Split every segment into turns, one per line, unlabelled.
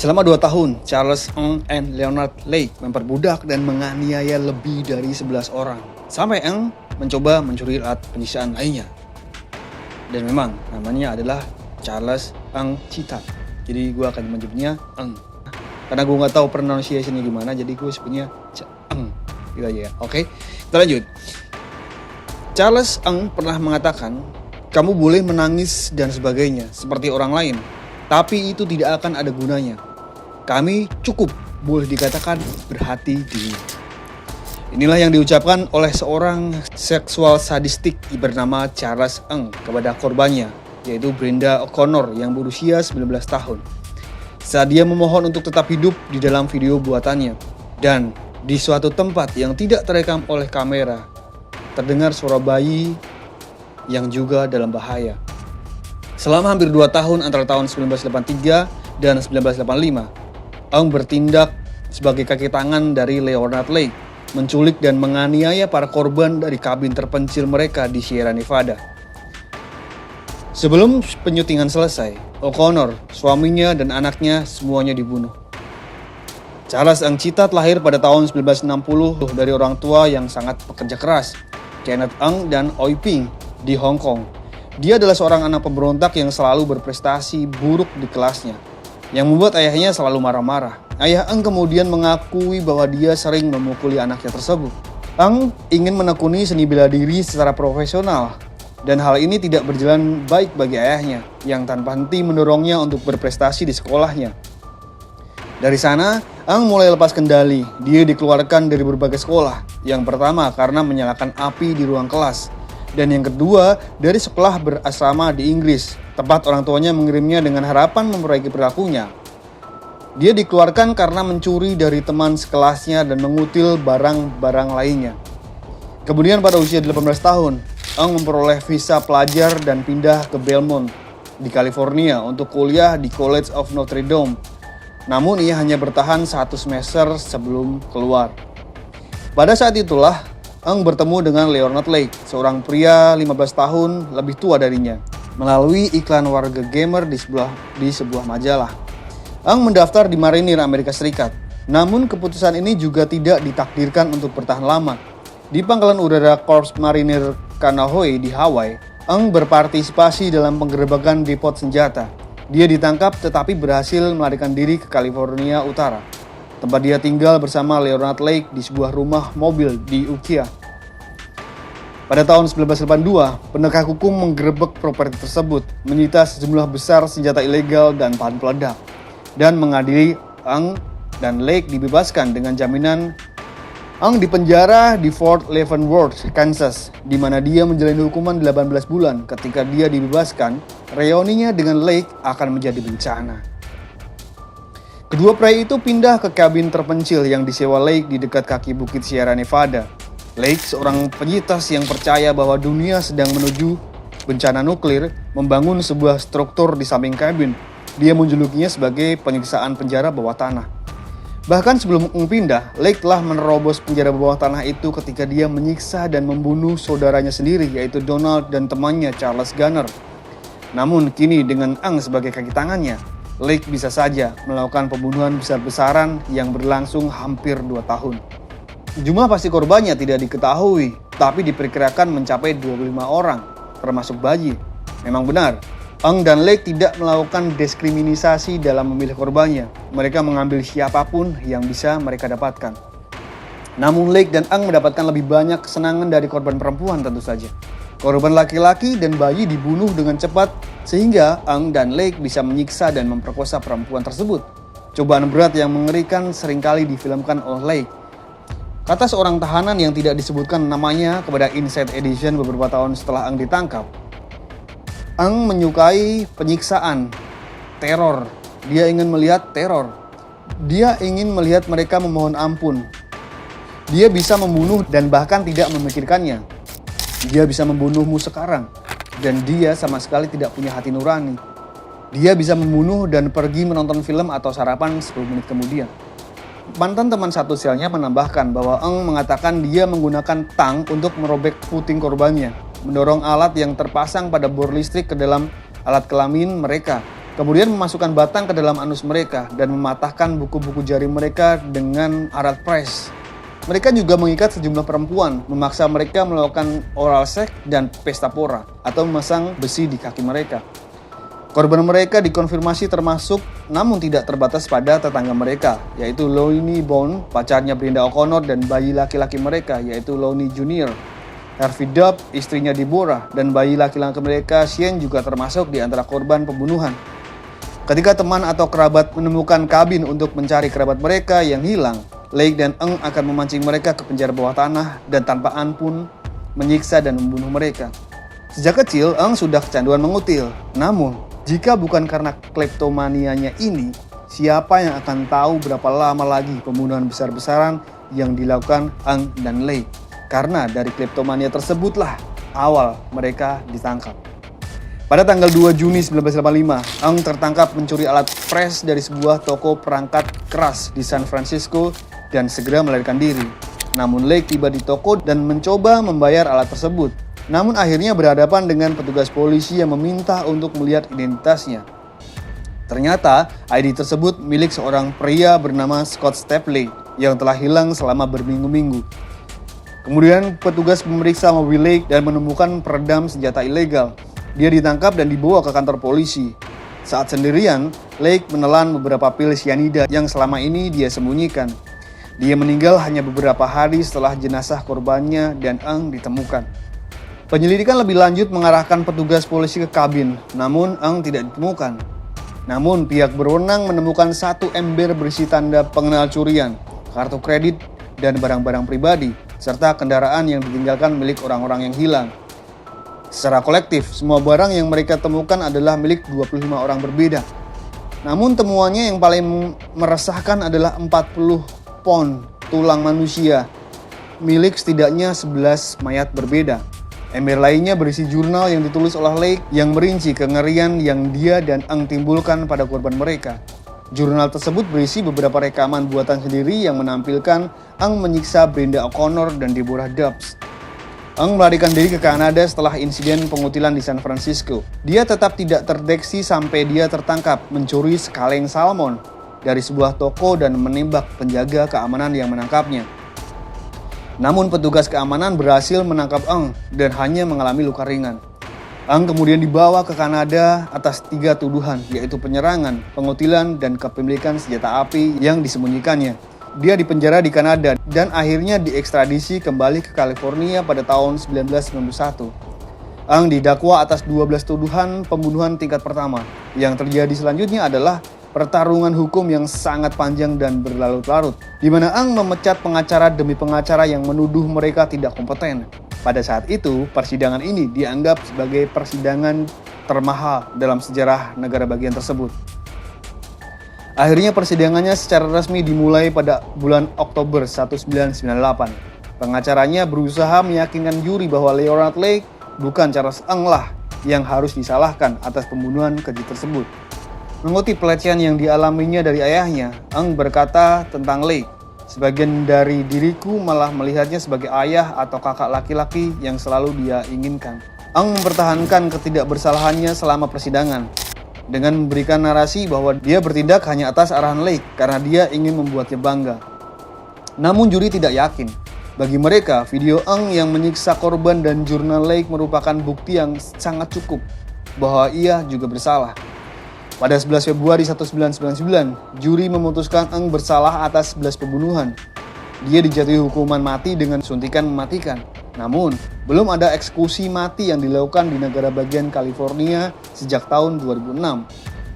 Selama 2 tahun, Charles Ng and Leonard Lake memperbudak dan menganiaya lebih dari 11 orang. Sampai Ng mencoba mencuri alat penyiksaan lainnya. Dan memang namanya adalah Charles Ng Citat. Jadi gue akan menyebutnya Ng. Karena gue gak tahu pronunciation-nya gimana, jadi gue sebutnya Ng. Gitu aja ya. Oke, kita lanjut. Charles Ng pernah mengatakan, kamu boleh menangis dan sebagainya seperti orang lain. Tapi itu tidak akan ada gunanya. Kami cukup boleh dikatakan berhati dingin. Inilah yang diucapkan oleh seorang seksual sadistik bernama Charles Ng kepada korbannya, yaitu Brenda O'Connor yang berusia 19 tahun. Saat dia memohon untuk tetap hidup di dalam video buatannya. Dan di suatu tempat yang tidak terekam oleh kamera, terdengar suara bayi yang juga dalam bahaya. Selama hampir 2 tahun antara tahun 1983 dan 1985, Ng bertindak sebagai kaki tangan dari Leonard Lake, menculik dan menganiaya para korban dari kabin terpencil mereka di Sierra Nevada. Sebelum penyutingan selesai, O'Connor, suaminya dan anaknya semuanya dibunuh. Charles Ng Citat lahir pada tahun 1960 dari orang tua yang sangat pekerja keras, Kenneth Ng dan Oi Ping, di Hong Kong. Dia adalah seorang anak pemberontak yang selalu berprestasi buruk di kelasnya, yang membuat ayahnya selalu marah-marah. Ayah Ng kemudian mengakui bahwa dia sering memukuli anaknya tersebut. Ng ingin menekuni seni bela diri secara profesional, dan hal ini tidak berjalan baik bagi ayahnya, yang tanpa henti mendorongnya untuk berprestasi di sekolahnya. Dari sana, Ng mulai lepas kendali. Dia dikeluarkan dari berbagai sekolah. Yang pertama karena menyalakan api di ruang kelas. Dan yang kedua, dari sekolah berasrama di Inggris, tempat orang tuanya mengirimnya dengan harapan memperbaiki perilakunya. Dia dikeluarkan karena mencuri dari teman sekelasnya dan mengutil barang-barang lainnya. Kemudian pada usia 18 tahun, Ng memperoleh visa pelajar dan pindah ke Belmont di California untuk kuliah di College of Notre Dame. Namun ia hanya bertahan 1 semester sebelum keluar. Pada saat itulah, Ng bertemu dengan Leonard Lake, seorang pria 15 tahun lebih tua darinya, melalui iklan warga gamer di sebuah majalah. Ng mendaftar di Marinir Amerika Serikat, namun keputusan ini juga tidak ditakdirkan untuk bertahan lama. Di pangkalan udara Korps Marinir Kaneohe di Hawaii, Ng berpartisipasi dalam penggerebekan depot senjata. Dia ditangkap tetapi berhasil melarikan diri ke California Utara, tempat dia tinggal bersama Leonard Lake di sebuah rumah mobil di Ukiah. Pada tahun 1982, penegak hukum menggerebek properti tersebut, menyita sejumlah besar senjata ilegal dan bahan peledak, dan mengadili Ng dan Lake dibebaskan dengan jaminan. Ng dipenjara di Fort Leavenworth, Kansas, di mana dia menjalani hukuman 18 bulan. Ketika dia dibebaskan, reuninya dengan Lake akan menjadi bencana. Kedua pria itu pindah ke kabin terpencil yang disewa Lake di dekat kaki bukit Sierra Nevada. Lake, seorang penyintas yang percaya bahwa dunia sedang menuju bencana nuklir, membangun sebuah struktur di samping kabin. Dia menjulukinya sebagai penyiksaan penjara bawah tanah. Bahkan sebelum Ng pindah, Lake telah menerobos penjara bawah tanah itu ketika dia menyiksa dan membunuh saudaranya sendiri, yaitu Donald dan temannya Charles Gunner. Namun kini dengan Ng sebagai kaki tangannya, Lake bisa saja melakukan pembunuhan besar-besaran yang berlangsung hampir 2 tahun. Jumlah pasti korbannya tidak diketahui, tapi diperkirakan mencapai 25 orang, termasuk bayi. Memang benar, Ng dan Lake tidak melakukan diskriminasi dalam memilih korbannya. Mereka mengambil siapapun yang bisa mereka dapatkan. Namun Lake dan Ng mendapatkan lebih banyak kesenangan dari korban perempuan tentu saja. Korban laki-laki dan bayi dibunuh dengan cepat sehingga Ng dan Lake bisa menyiksa dan memperkosa perempuan tersebut. Cobaan berat yang mengerikan seringkali difilmkan oleh Lake. Kata seorang tahanan yang tidak disebutkan namanya kepada Inside Edition beberapa tahun setelah Ng ditangkap, Ng menyukai penyiksaan, teror. Dia ingin melihat teror. Dia ingin melihat mereka memohon ampun. Dia bisa membunuh dan bahkan tidak memikirkannya. Dia bisa membunuhmu sekarang, dan dia sama sekali tidak punya hati nurani. Dia bisa membunuh dan pergi menonton film atau sarapan 10 menit kemudian. Mantan teman satu selnya menambahkan bahwa Ng mengatakan dia menggunakan tang untuk merobek puting korbannya, mendorong alat yang terpasang pada bor listrik ke dalam alat kelamin mereka, Kemudian memasukkan batang ke dalam anus mereka dan mematahkan buku-buku jari mereka dengan alat pres. Mereka juga mengikat sejumlah perempuan, memaksa mereka melakukan oral seks dan pesta pora atau memasang besi di kaki mereka. Korban mereka dikonfirmasi termasuk, namun tidak terbatas pada tetangga mereka, yaitu Lonnie Bone, pacarnya Brenda O'Connor, dan bayi laki-laki mereka, yaitu Lonnie Jr. Harvey Dubb, istrinya Deborah, dan bayi laki-laki mereka, Shane, juga termasuk di antara korban pembunuhan. Ketika teman atau kerabat menemukan kabin untuk mencari kerabat mereka yang hilang, Lake dan Eng akan memancing mereka ke penjara bawah tanah dan tanpa ampun menyiksa dan membunuh mereka. Sejak kecil, Eng sudah kecanduan mengutil. Namun, jika bukan karena kleptomanianya ini, siapa yang akan tahu berapa lama lagi pembunuhan besar-besaran yang dilakukan Eng dan Lake? Karena dari kleptomania tersebutlah awal mereka ditangkap. Pada tanggal 2 Juni 1985, Eng tertangkap mencuri alat pres dari sebuah toko perangkat keras di San Francisco dan segera melarikan diri. Namun Lake tiba di toko dan mencoba membayar alat tersebut. Namun akhirnya berhadapan dengan petugas polisi yang meminta untuk melihat identitasnya. Ternyata ID tersebut milik seorang pria bernama Scott Stapley yang telah hilang selama berminggu-minggu. Kemudian petugas memeriksa mobil Lake dan menemukan peredam senjata ilegal. Dia ditangkap dan dibawa ke kantor polisi. Saat sendirian, Lake menelan beberapa pil cyanida yang selama ini dia sembunyikan. Dia meninggal hanya beberapa hari setelah jenazah korbannya dan Eng ditemukan. Penyelidikan lebih lanjut mengarahkan petugas polisi ke kabin, namun Eng tidak ditemukan. Namun pihak berwenang menemukan satu ember berisi tanda pengenal curian, kartu kredit, dan barang-barang pribadi, serta kendaraan yang ditinggalkan milik orang-orang yang hilang. Secara kolektif, semua barang yang mereka temukan adalah milik 25 orang berbeda. Namun temuannya yang paling meresahkan adalah 40 pon tulang manusia, milik setidaknya 11 mayat berbeda. Ember lainnya berisi jurnal yang ditulis oleh Lake yang merinci kengerian yang dia dan Eng timbulkan pada korban mereka. Jurnal tersebut berisi beberapa rekaman buatan sendiri yang menampilkan Eng menyiksa Brenda O'Connor dan Deborah Dubb. Eng melarikan diri ke Kanada setelah insiden pengutilan di San Francisco. Dia tetap tidak terdeteksi sampai dia tertangkap mencuri sekaleng salmon dari sebuah toko dan menembak penjaga keamanan yang menangkapnya. Namun petugas keamanan berhasil menangkap Eng dan hanya mengalami luka ringan. Eng kemudian dibawa ke Kanada atas 3 tuduhan, yaitu penyerangan, pengutilan, dan kepemilikan senjata api yang disembunyikannya. Dia dipenjara di Kanada dan akhirnya diekstradisi kembali ke California pada tahun 1991. Eng didakwa atas 12 tuduhan pembunuhan tingkat pertama. Yang terjadi selanjutnya adalah pertarungan hukum yang sangat panjang dan berlarut-larut, di mana Eng memecat pengacara demi pengacara yang menuduh mereka tidak kompeten. Pada saat itu, persidangan ini dianggap sebagai persidangan termahal dalam sejarah negara bagian tersebut. Akhirnya persidangannya secara resmi dimulai pada bulan Oktober 1998. Pengacaranya berusaha meyakinkan juri bahwa Leonard Lake bukan Charles Eng lah yang harus disalahkan atas pembunuhan keji tersebut. Mengutip pelecehan yang dialaminya dari ayahnya, Eng berkata tentang Lake, "Sebagian dari diriku malah melihatnya sebagai ayah atau kakak laki-laki yang selalu dia inginkan." Eng mempertahankan ketidakbersalahannya selama persidangan dengan memberikan narasi bahwa dia bertindak hanya atas arahan Lake karena dia ingin membuatnya bangga. Namun juri tidak yakin. Bagi mereka, video Eng yang menyiksa korban dan jurnal Lake merupakan bukti yang sangat cukup bahwa ia juga bersalah. Pada 11 Februari 1999, juri memutuskan Eng bersalah atas 11 pembunuhan. Dia dijatuhi hukuman mati dengan suntikan mematikan. Namun, belum ada eksekusi mati yang dilakukan di negara bagian California sejak tahun 2006.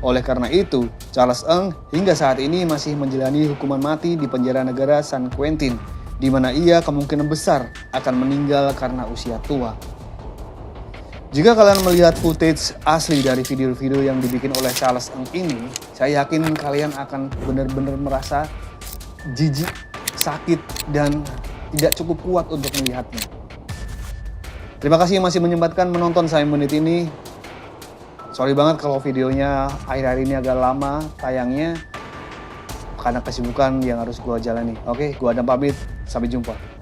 Oleh karena itu, Charles Eng hingga saat ini masih menjalani hukuman mati di penjara negara San Quentin, di mana ia kemungkinan besar akan meninggal karena usia tua. Jika kalian melihat footage asli dari video-video yang dibikin oleh Charles Eng ini, saya yakin kalian akan benar-benar merasa jijik, sakit, dan tidak cukup kuat untuk melihatnya. Terima kasih yang masih menyempatkan menonton saya menit ini. Sorry banget kalau videonya akhir-akhir ini agak lama tayangnya karena kesibukan yang harus gue jalani. Oke, gue Adam pamit. Sampai jumpa.